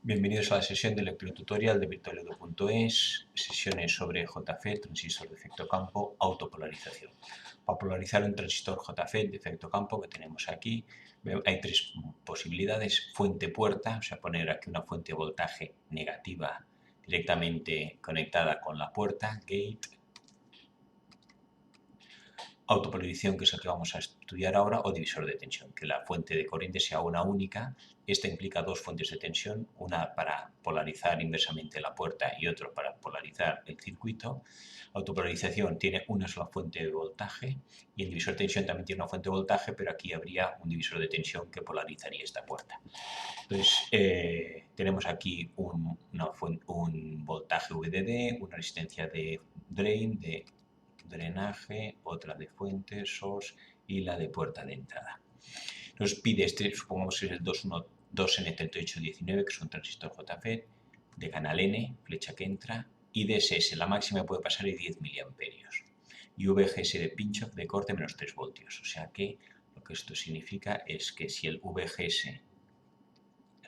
Bienvenidos a la sesión de lecturotutorial de virtualedo.es, sesiones sobre JFET, transistor de efecto campo, autopolarización. Para polarizar un transistor JFET de efecto campo que tenemos aquí, hay tres posibilidades: fuente-puerta, o sea, poner aquí una fuente de voltaje negativa directamente conectada con la puerta, gate; autopolarización, que es el que vamos a estudiar ahora; o divisor de tensión, que la fuente de corriente sea una única. Esta implica dos fuentes de tensión, una para polarizar inversamente la puerta y otra para polarizar el circuito. Autopolarización tiene una sola fuente de voltaje, y el divisor de tensión también tiene una fuente de voltaje, pero aquí habría un divisor de tensión que polarizaría esta puerta. Entonces, tenemos aquí un voltaje VDD, una resistencia de drain, de drenaje, otra de fuente, source, y la de puerta de entrada. Nos pide supongamos que es el 2N3819, que es un transistor JFET de canal N, flecha que entra, y DSS, la máxima puede pasar de 10 miliamperios, y VGS de pinch-off de corte menos 3 voltios. O sea que lo que esto significa es que si el VGS, el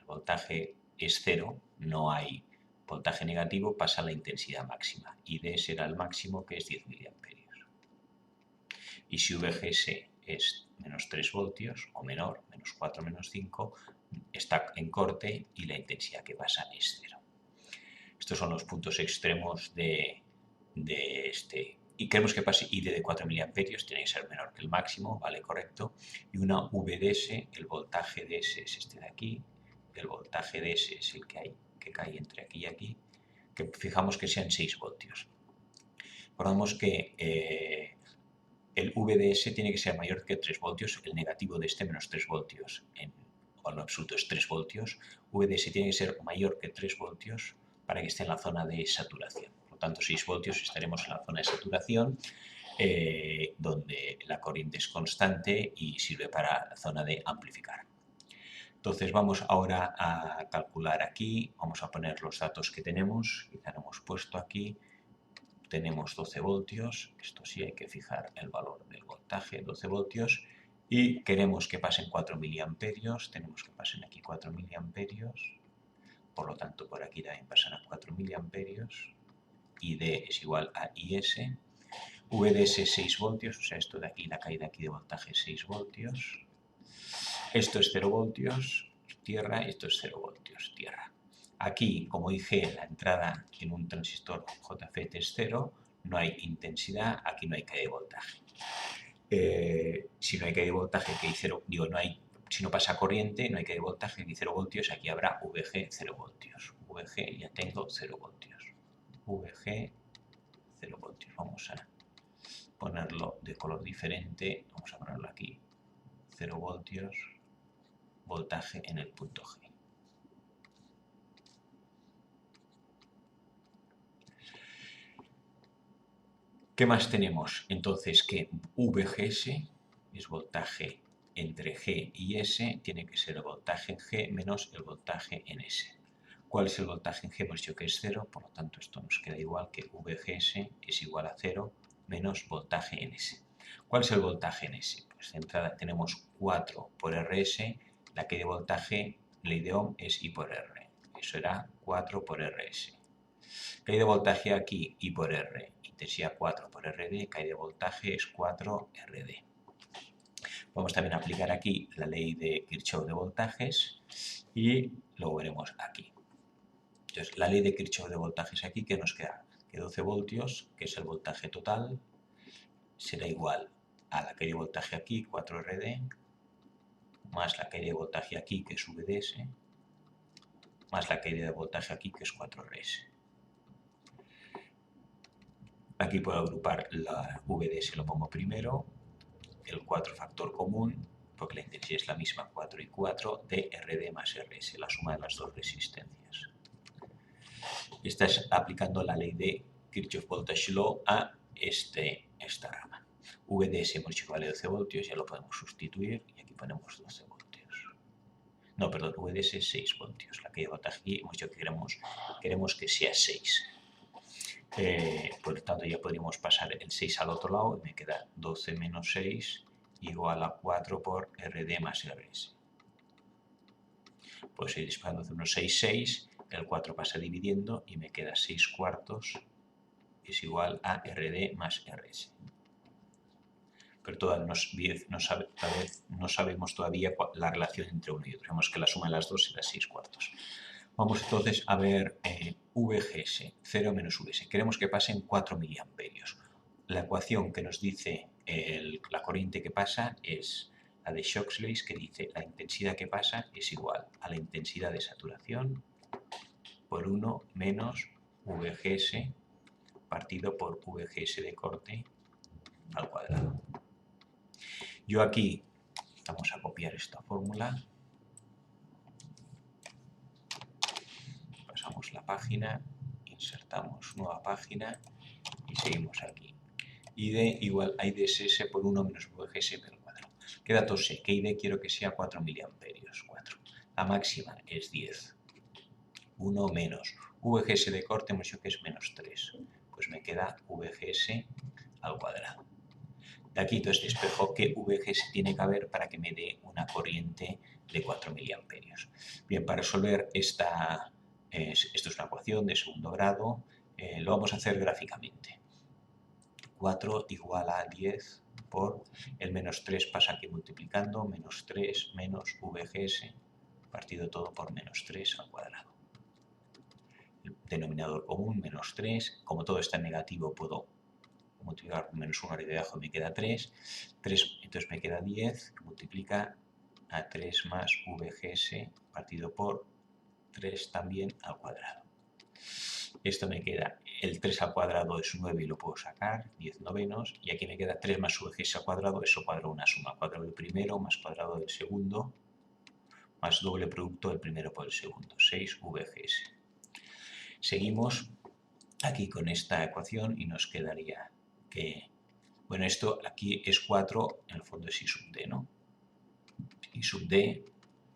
voltaje, es cero, no hay voltaje negativo, pasa a la intensidad máxima, y D será el máximo, que es 10 miliamperios. Y si VGS es menos 3 voltios o menor, menos 4, menos 5, está en corte y la intensidad que pasa es cero. Estos son los puntos extremos de este. Y queremos que pase ID de 4 miliamperios, tiene que ser menor que el máximo, vale, correcto. Y una VDS, el voltaje DS es este de aquí, el voltaje DS es el que cae entre aquí y aquí, que fijamos que sean 6 voltios. Recordamos que el VDS tiene que ser mayor que 3 voltios, el negativo de este menos 3 voltios, o en lo absoluto es 3 voltios. VDS tiene que ser mayor que 3 voltios para que esté en la zona de saturación. Por lo tanto, 6 voltios estaremos en la zona de saturación, donde la corriente es constante y sirve para la zona de amplificar. Entonces vamos ahora a calcular aquí, vamos a poner los datos que tenemos, que ya hemos puesto aquí. Tenemos 12 voltios, esto sí hay que fijar el valor del voltaje, 12 voltios, y queremos que pasen 4 miliamperios, tenemos que pasen aquí 4 miliamperios, por lo tanto por aquí también pasarán 4 miliamperios, y D es igual a IS, VDS 6 voltios, o sea, esto de aquí, la caída aquí de voltaje es 6 voltios, esto es 0 voltios, tierra, y esto es 0 voltios, tierra. Aquí, como dije, la entrada en un transistor JFET es 0, no hay intensidad, aquí no hay caída de voltaje. Si no hay caída de voltaje, que hay 0, digo, no hay, si no pasa corriente, no hay caída de voltaje, que hay 0 voltios, aquí habrá VG 0 voltios. VG, ya tengo 0 voltios. VG 0 voltios. Vamos a ponerlo de color diferente, vamos a ponerlo aquí, 0 voltios, voltaje en el punto G. ¿Qué más tenemos? Entonces, que VGS es voltaje entre G y S, tiene que ser el voltaje en G menos el voltaje en S. ¿Cuál es el voltaje en G? Pues yo que es 0, por lo tanto esto nos queda igual, que VGS es igual a 0 menos voltaje en S. ¿Cuál es el voltaje en S? Pues de entrada tenemos 4 por RS, la caída de voltaje, ley de Ohm, es I por R. Eso era 4 por RS. Caída de voltaje aquí, I por R, intensidad 4 por RD, caída de voltaje es 4 RD. Vamos también a aplicar aquí la ley de Kirchhoff de voltajes y lo veremos aquí. Entonces, la ley de Kirchhoff de voltajes aquí, que nos queda, que 12 voltios, que es el voltaje total, será igual a la caída de voltaje aquí, 4 RD, más la caída de voltaje aquí, que es VDS, más la caída de voltaje aquí, que es 4 RS. Aquí puedo agrupar la VDS, lo pongo primero, el 4 factor común, porque la intensidad es la misma, 4 y 4, de RD más RS, la suma de las dos resistencias. Estás aplicando la ley de Kirchhoff Voltage Law a esta rama. VDS hemos dicho que vale 12 voltios, ya lo podemos sustituir, y aquí ponemos 12 voltios. No, perdón, VDS es 6 voltios. La caída de voltaje aquí hemos dicho que queremos que sea 6. Por lo tanto, ya podríamos pasar el 6 al otro lado y me queda 12 menos 6 igual a 4 por RD más RS. Pues ir disparando hacia unos 6, 6, el 4 pasa dividiendo y me queda 6 cuartos es igual a RD más RS. Pero todavía no sabemos todavía la relación entre uno y otro. Sabemos que la suma de las dos será 6 cuartos. Vamos entonces a ver VGS, 0 menos VS. Queremos que pasen 4 miliamperios. La ecuación que nos dice la corriente que pasa es la de Shoxley, que dice la intensidad que pasa es igual a la intensidad de saturación por 1 menos VGS partido por VGS de corte al cuadrado. Yo aquí vamos a copiar esta fórmula. Pasamos la página, insertamos nueva página y seguimos aquí. ID igual a IDSS por 1 menos VGS al cuadrado. ¿Qué datos sé? Que ID quiero que sea 4 miliamperios. 4. La máxima es 10. 1 menos VGS de corte hemos dicho que es menos 3. Pues me queda VGS al cuadrado. De aquí entonces despejo qué VGS tiene que haber para que me dé una corriente de 4 miliamperios. Bien, para resolver esto es una ecuación de segundo grado, lo vamos a hacer gráficamente. 4 igual a 10 por el menos 3 pasa aquí multiplicando, menos 3 menos VGS partido todo por menos 3 al cuadrado. El denominador común, menos 3, como todo está en negativo puedo multiplicar por menos 1 y de abajo me queda 3, entonces me queda 10, que multiplica a 3 más VGS partido por 3 también al cuadrado. Esto me queda, el 3 al cuadrado es 9 y lo puedo sacar, 10 novenos, y aquí me queda 3 más VGS al cuadrado, eso cuadra una suma, cuadrado del primero más cuadrado del segundo, más doble producto del primero por el segundo, 6 VGS. Seguimos aquí con esta ecuación y nos quedaría que, bueno, esto aquí es 4, en el fondo es I sub D, ¿no? I sub D,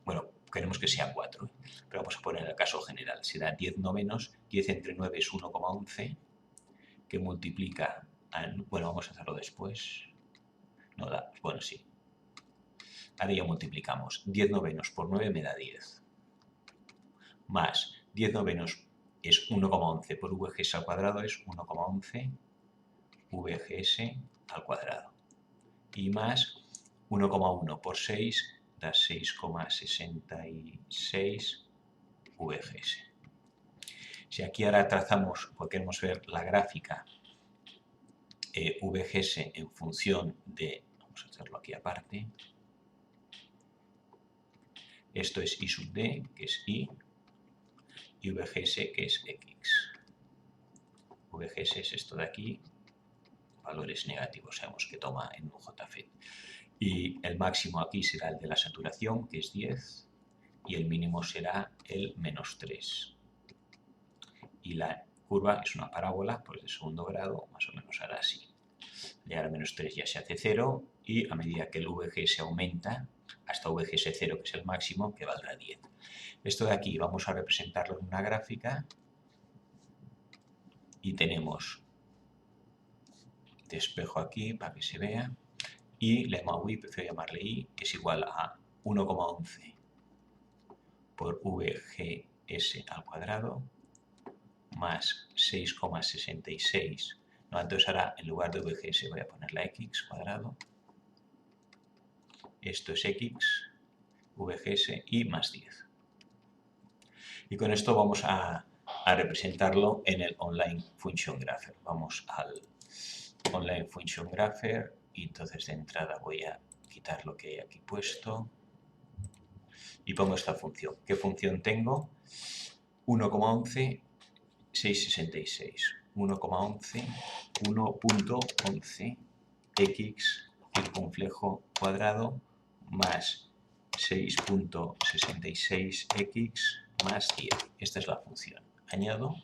bueno, queremos que sea 4, pero vamos a poner el caso general, será 10 novenos, 10 entre 9 es 1,11, que multiplica, bueno, vamos a hacerlo después, no da, bueno, sí, ahora ya multiplicamos, 10 novenos por 9 me da 10, más 10 novenos es 1,11 por VGS al cuadrado es 1,11 VGS al cuadrado. Y más 1,1 por 6 da 6,66 VGS. Si aquí ahora trazamos, porque queremos ver la gráfica VGS en función de, vamos a hacerlo aquí aparte, esto es I sub D, que es I, y VGS, que es X. VGS es esto de aquí, valores negativos, sabemos que toma en un JFET. Y el máximo aquí será el de la saturación, que es 10, y el mínimo será el menos 3. Y la curva es una parábola, pues de segundo grado, más o menos hará así. Llegar a menos 3 ya se hace 0, y a medida que el VGS aumenta, hasta VGS 0, que es el máximo, que valdrá 10. Esto de aquí vamos a representarlo en una gráfica, y tenemos despejo aquí para que se vea, y la MAUI, prefiero llamarle I, es igual a 1,11 por VGS al cuadrado más 6,66. No, entonces ahora en lugar de VGS voy a poner la X cuadrado. Esto es X, VGS y más 10. Y con esto vamos a representarlo en el Online Function Grapher. Vamos al Online Function Grapher y entonces de entrada voy a quitar lo que hay aquí puesto y pongo esta función. ¿Qué función tengo? 1,11, 666. 1,11, 1.11 x circunflejo cuadrado más 6.66x más 10. Esta es la función. Añado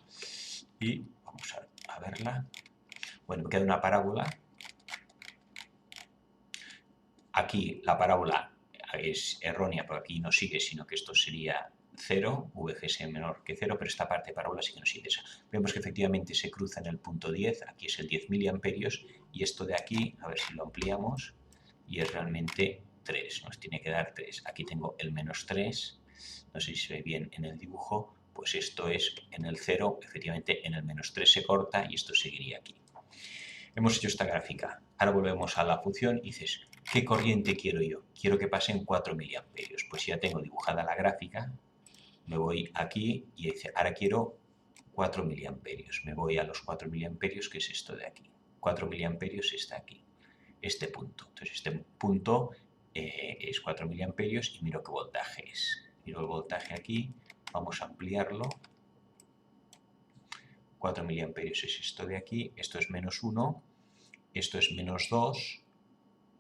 y vamos a verla. Bueno, me queda una parábola. Aquí la parábola es errónea porque aquí no sigue, sino que esto sería 0, VGS menor que 0, pero esta parte de parábola sí que no sigue esa. Vemos que efectivamente se cruza en el punto 10, aquí es el 10 miliamperios, y esto de aquí, a ver si lo ampliamos, y es realmente 3, nos tiene que dar 3. Aquí tengo el menos 3, no sé si se ve bien en el dibujo, pues esto es en el 0, efectivamente en el -3 se corta y esto seguiría aquí. Hemos hecho esta gráfica. Ahora volvemos a la función y dices, ¿qué corriente quiero yo? Quiero que pasen 4 miliamperios. Pues ya tengo dibujada la gráfica, me voy aquí y dice, ahora quiero 4 miliamperios. Me voy a los 4 miliamperios, que es esto de aquí. 4 miliamperios está aquí, este punto. Entonces este punto es 4 miliamperios y miro qué voltaje es. Miro el voltaje aquí, vamos a ampliarlo. 4 miliamperios es esto de aquí, esto es -1, esto es -2,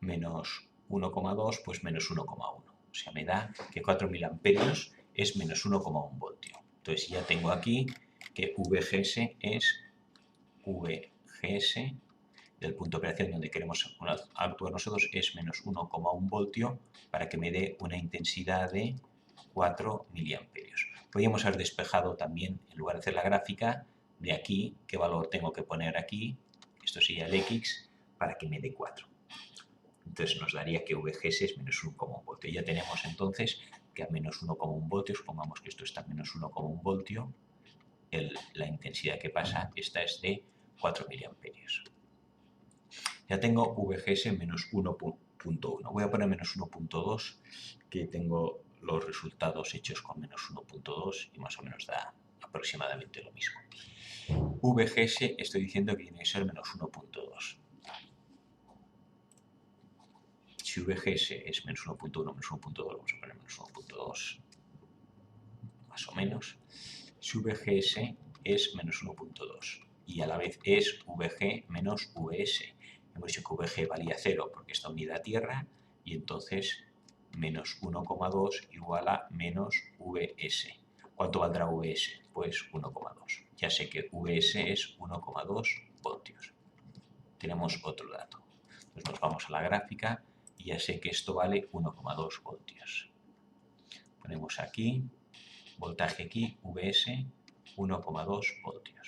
menos 1,2, pues -1,1. O sea, me da que 4 miliamperios es -1,1 voltio. Entonces ya tengo aquí que VGS es VGS del punto de operación donde queremos actuar nosotros es -1,1 voltio para que me dé una intensidad de 4 miliamperios. Podríamos haber despejado también, en lugar de hacer la gráfica, de aquí, qué valor tengo que poner aquí, esto sería el X, para que me dé 4. Entonces nos daría que VGS es -1,1 voltio. Ya tenemos entonces que a -1,1 voltios, supongamos que esto está a -1,1 voltio, la intensidad que pasa, esta es de 4 miliamperios. Ya tengo VGS -1.1. Voy a poner -1.2, que tengo los resultados hechos con -1.2 y más o menos da aproximadamente lo mismo. VGS estoy diciendo que tiene que ser -1.2. Si VGS es -1.1, -1.2, vamos a poner -1.2, más o menos. Si VGS es -1.2 y a la vez es VG menos VS. Hemos dicho que VG valía 0 porque está unida a tierra y entonces menos 1,2 igual a menos VS. ¿Cuánto valdrá VS? Pues 1,2. Ya sé que VS es 1,2 voltios. Tenemos otro dato. Entonces nos vamos a la gráfica y ya sé que esto vale 1,2 voltios. Ponemos aquí, voltaje aquí, VS, 1,2 voltios.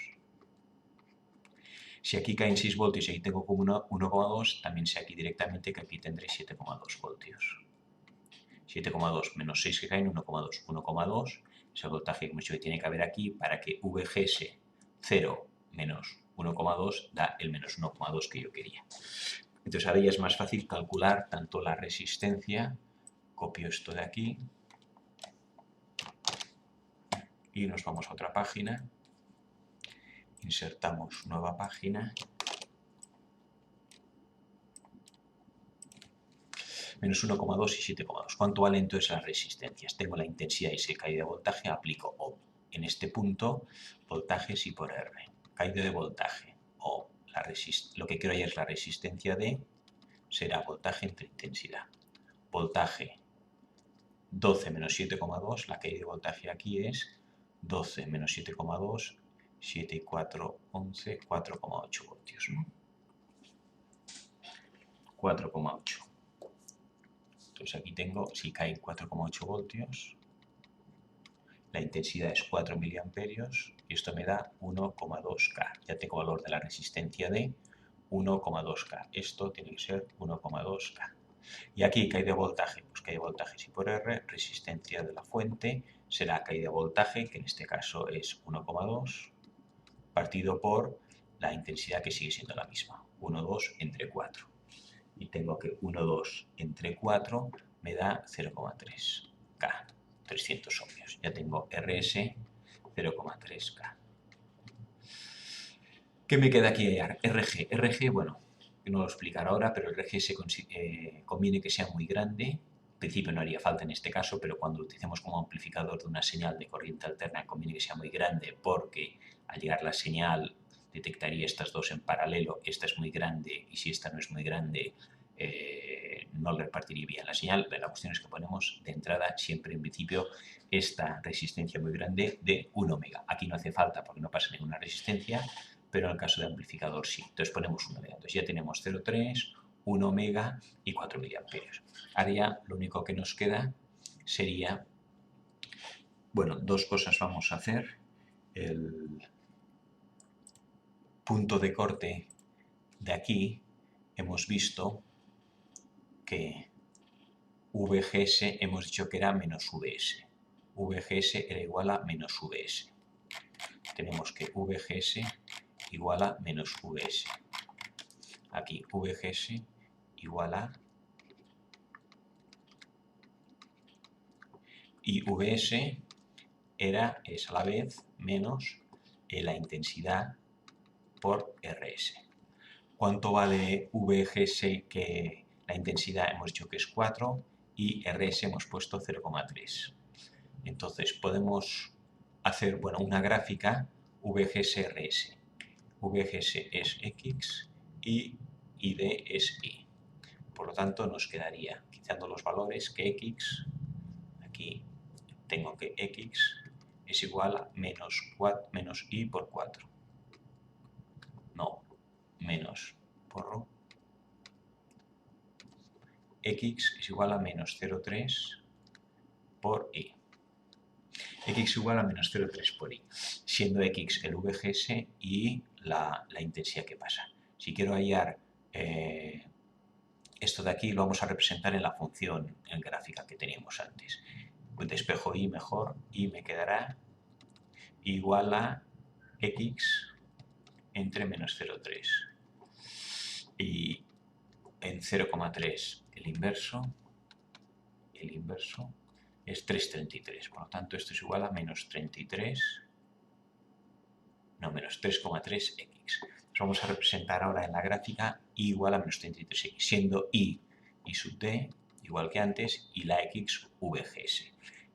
Si aquí caen 6 voltios y aquí tengo como 1,2, también sé aquí directamente que aquí tendré 7,2 voltios. 7,2 menos 6 que caen, 1,2. 1,2 es el voltaje que tiene que haber aquí para que VGS 0 menos 1,2 da el menos 1,2 que yo quería. Entonces ahora ya es más fácil calcular tanto la resistencia, copio esto de aquí y nos vamos a otra página, insertamos nueva página, menos 1,2 y 7,2. ¿Cuánto vale entonces las resistencias? Tengo la intensidad y se caída de voltaje, aplico ohm. En este punto, voltajes y por R. Caída de voltaje o lo que quiero hallar es la resistencia de, será voltaje entre intensidad. Voltaje 12 menos 7,2, la caída de voltaje aquí es 12 menos 7,2, 7 y 4, 11, 4,8 voltios, ¿no? 4,8. Entonces aquí tengo, si caen 4,8 voltios, la intensidad es 4 miliamperios y esto me da 1,2K. Ya tengo valor de la resistencia de 1,2K. Esto tiene que ser 1,2K. Y aquí caída de voltaje, pues caída de voltaje si por R, resistencia de la fuente será caída de voltaje, que en este caso es 1,2, partido por la intensidad que sigue siendo la misma, 1,2 entre 4. Y tengo que 1,2 entre 4 me da 0,3K, 300 ohmios. Ya tengo RS 0,3K. ¿Qué me queda aquí? RG. RG, bueno, no lo explicaré ahora, pero el RG conviene que sea muy grande. En principio no haría falta en este caso, pero cuando lo utilicemos como amplificador de una señal de corriente alterna conviene que sea muy grande porque al llegar la señal detectaría estas dos en paralelo. Esta es muy grande y si esta no es muy grande no le repartiría bien la señal. La cuestión es que ponemos de entrada siempre en principio esta resistencia muy grande de 1 ohmios. Aquí no hace falta porque no pasa ninguna resistencia, pero en el caso de amplificador sí. Entonces ponemos 1 ohmios. Entonces ya tenemos 0,3, 1 ohmios y 4 miliamperios. Ahora ya lo único que nos queda sería, bueno, dos cosas vamos a hacer. El punto de corte de aquí hemos visto que VGS hemos dicho que era menos VS. VGS era igual a menos VS. Tenemos que VGS igual a menos VS. Aquí VGS igual a... Y VS es a la vez menos la intensidad por RS. ¿Cuánto vale VGS? Que la intensidad hemos dicho que es 4 y RS hemos puesto 0,3. Entonces podemos hacer una gráfica VGS-RS. VGS es X y ID es Y. Por lo tanto nos quedaría, quitando los valores, que X, aquí tengo que X es igual a menos Y por 4. No, menos porro. X es igual a menos 0,3 por Y. X igual a menos 0,3 por Y, siendo X el VGS y la intensidad que pasa. Si quiero hallar esto de aquí, lo vamos a representar en la función en gráfica que teníamos antes. Pues despejo Y mejor y me quedará igual a X entre menos 0,3. Y en 0,3 el inverso es 3,33. Por lo tanto, esto es igual a menos 3,3x. Vamos a representar ahora en la gráfica Y igual a menos 33x, siendo Y sub d igual que antes y la x VGS.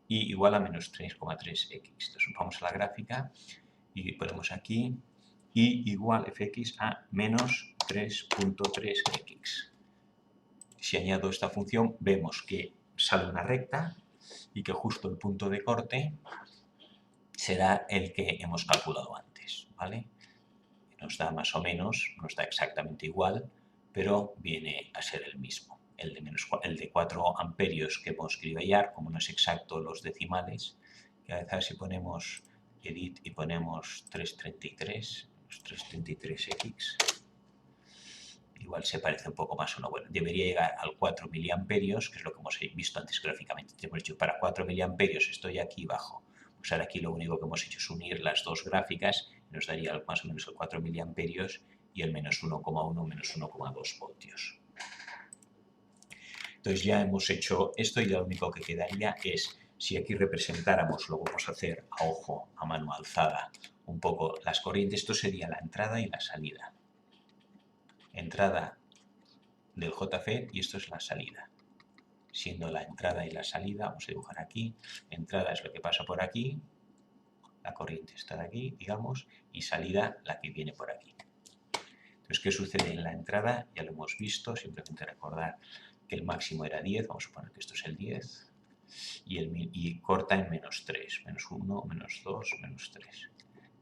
Y igual a menos 3,3x. Entonces vamos a la gráfica y ponemos aquí Y igual fx a menos 3,3x. Si añado esta función, vemos que sale una recta y que justo el punto de corte será el que hemos calculado antes, ¿vale? Nos da más o menos, nos da exactamente igual, pero viene a ser el mismo. El de 4 amperios que hemos querido hallar, como no es exacto los decimales, que a veces si ponemos edit y ponemos 333x, igual se parece un poco más o no. Bueno, debería llegar al 4 miliamperios, que es lo que hemos visto antes gráficamente. Hemos dicho, para 4 miliamperios estoy aquí bajo. Pues ahora aquí lo único que hemos hecho es unir las dos gráficas y nos daría más o menos el 4 miliamperios y el menos 1,1, menos 1,2 voltios. Entonces ya hemos hecho esto y lo único que quedaría es, si aquí representáramos, lo vamos a hacer a ojo, a mano alzada, un poco las corrientes, esto sería la entrada y la salida. Entrada del JFET y esto es la salida. Siendo la entrada y la salida, vamos a dibujar aquí, entrada es lo que pasa por aquí, la corriente está de aquí, digamos, y salida la que viene por aquí. Entonces, ¿qué sucede en la entrada? Ya lo hemos visto, simplemente recordar que el máximo era 10, vamos a suponer que esto es el 10, y corta en menos 3, menos 1, menos 2, menos 3.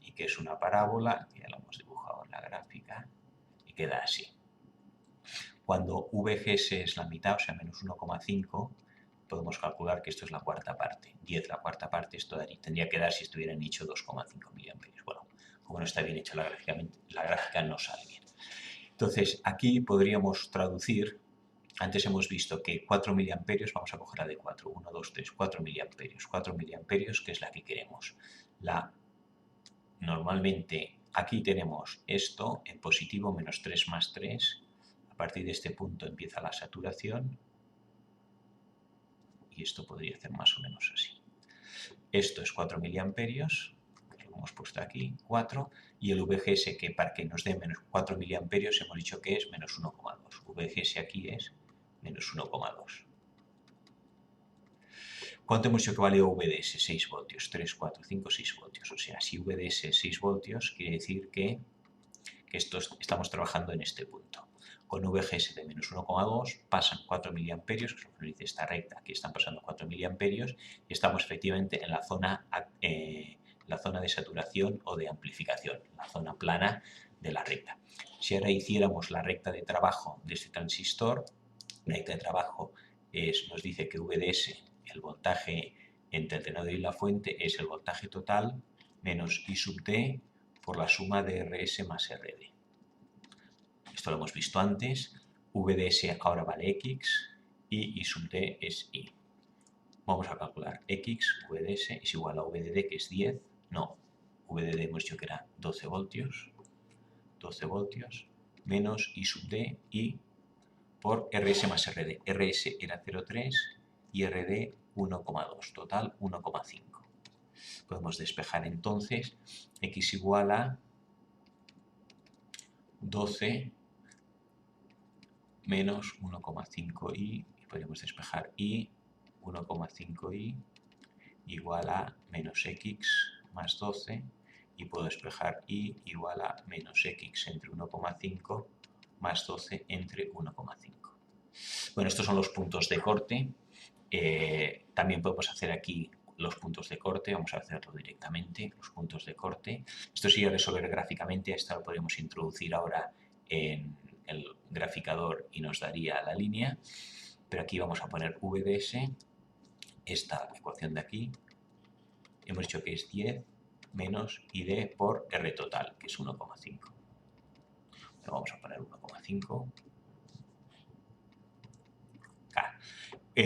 Y que es una parábola, que ya lo hemos dibujado en la gráfica, y queda así. Cuando VGS es la mitad, o sea, menos 1,5, podemos calcular que esto es la cuarta parte. 10, la cuarta parte, esto tendría que dar si estuvieran hecho 2,5 miliamperios. Bueno, como no está bien hecho la gráfica no sale bien. Entonces, aquí podríamos traducir, antes hemos visto que 4 miliamperios, vamos a coger la de 4, 1, 2, 3, 4 miliamperios. 4 miliamperios, que es la que queremos. Normalmente, aquí tenemos esto en positivo, menos 3 más 3. A partir de este punto empieza la saturación y esto podría ser más o menos así. Esto es 4 miliamperios, que lo hemos puesto aquí, 4, y el VGS, que para que nos dé menos 4 miliamperios hemos dicho que es menos 1,2. VGS aquí es menos 1,2. ¿Cuánto hemos dicho que vale VDS? 6 voltios, 3, 4, 5, 6 voltios. O sea, si VDS es 6 voltios, quiere decir que estamos trabajando en este punto. Con VGS de menos 1,2 pasan 4 miliamperios, que es lo que nos dice esta recta, aquí están pasando 4 miliamperios y estamos efectivamente en la zona de saturación o de amplificación, la zona plana de la recta. Si ahora hiciéramos la recta de trabajo de este transistor, la recta de trabajo nos dice que VDS, el voltaje entre el tenedor y la fuente, es el voltaje total menos I sub D por la suma de RS más RD. Esto lo hemos visto antes. VDS ahora vale X y I sub D es Y. vamos a calcular X, VDS es igual a VDD, que es 10, no, VDD hemos dicho que era 12 voltios, menos I sub D, I por RS más RD. RS era 0,3 y RD 1,2, total 1,5. Podemos despejar entonces X igual a 12 menos 1,5i, y podemos despejar i, 1,5i igual a menos x más 12, y puedo despejar i igual a menos x entre 1,5 más 12 entre 1,5. Bueno, estos son los puntos de corte. También podemos hacer aquí los puntos de corte, vamos a hacerlo directamente, los puntos de corte. Esto sí, resolver gráficamente, esto lo podemos introducir ahora en el graficador y nos daría la línea, pero aquí vamos a poner VDS, esta ecuación de aquí, hemos dicho que es 10 menos ID por R total, que es 1,5. Vamos a poner 1,5.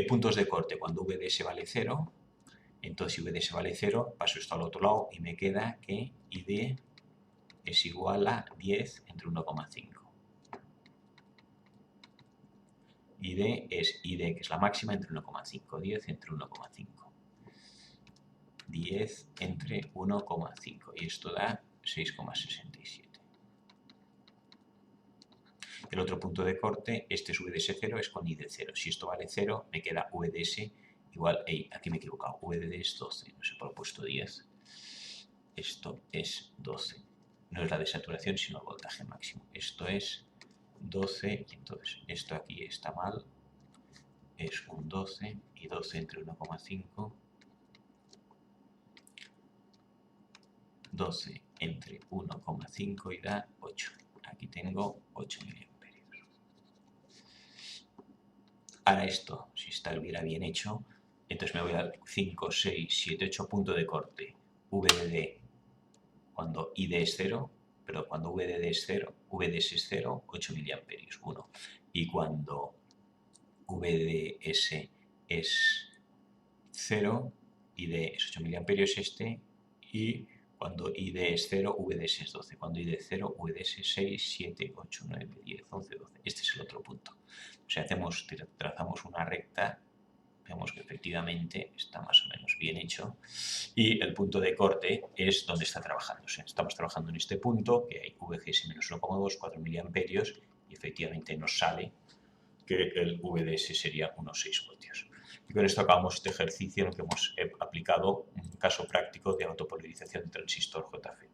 Puntos de corte, cuando VDS vale 0, entonces si VDS vale 0, paso esto al otro lado y me queda que ID es igual a 10 entre 1,5. ID es ID, que es la máxima, entre 1,5. 10 entre 1,5. 10 entre 1,5. Y esto da 6,67. El otro punto de corte, este es VDS 0, es con ID 0. Si esto vale 0, me queda VDS igual, aquí me he equivocado, VDD es 12, no sé por qué he puesto 10. Esto es 12. No es la de saturación, sino el voltaje máximo. Esto es 12, entonces esto aquí está mal, es un 12, y 12 entre 1,5, 12 entre 1,5 y da 8. Aquí tengo 8 miliamperios. Ahora esto, si estuviera bien hecho, entonces me voy al 5, 6, 7, 8 punto de corte. VDD cuando ID es 0, pero cuando VDD es 0, VDS es 0, 8 miliamperios, 1. Y cuando VDS es 0, ID es 8 miliamperios y cuando ID es 0, VDS es 12. Cuando ID es 0, VDS es 6, 7, 8, 9, 10, 11, 12. Este es el otro punto. O sea, trazamos una recta, vemos que efectivamente está más o menos bien hecho, y el punto de corte es donde está trabajando. O sea, estamos trabajando en este punto, que hay VGS menos 1,2, 4 miliamperios, y efectivamente nos sale que el VDS sería unos 6 voltios. Y con esto acabamos este ejercicio en el que hemos aplicado un caso práctico de autopolarización de transistor JFET.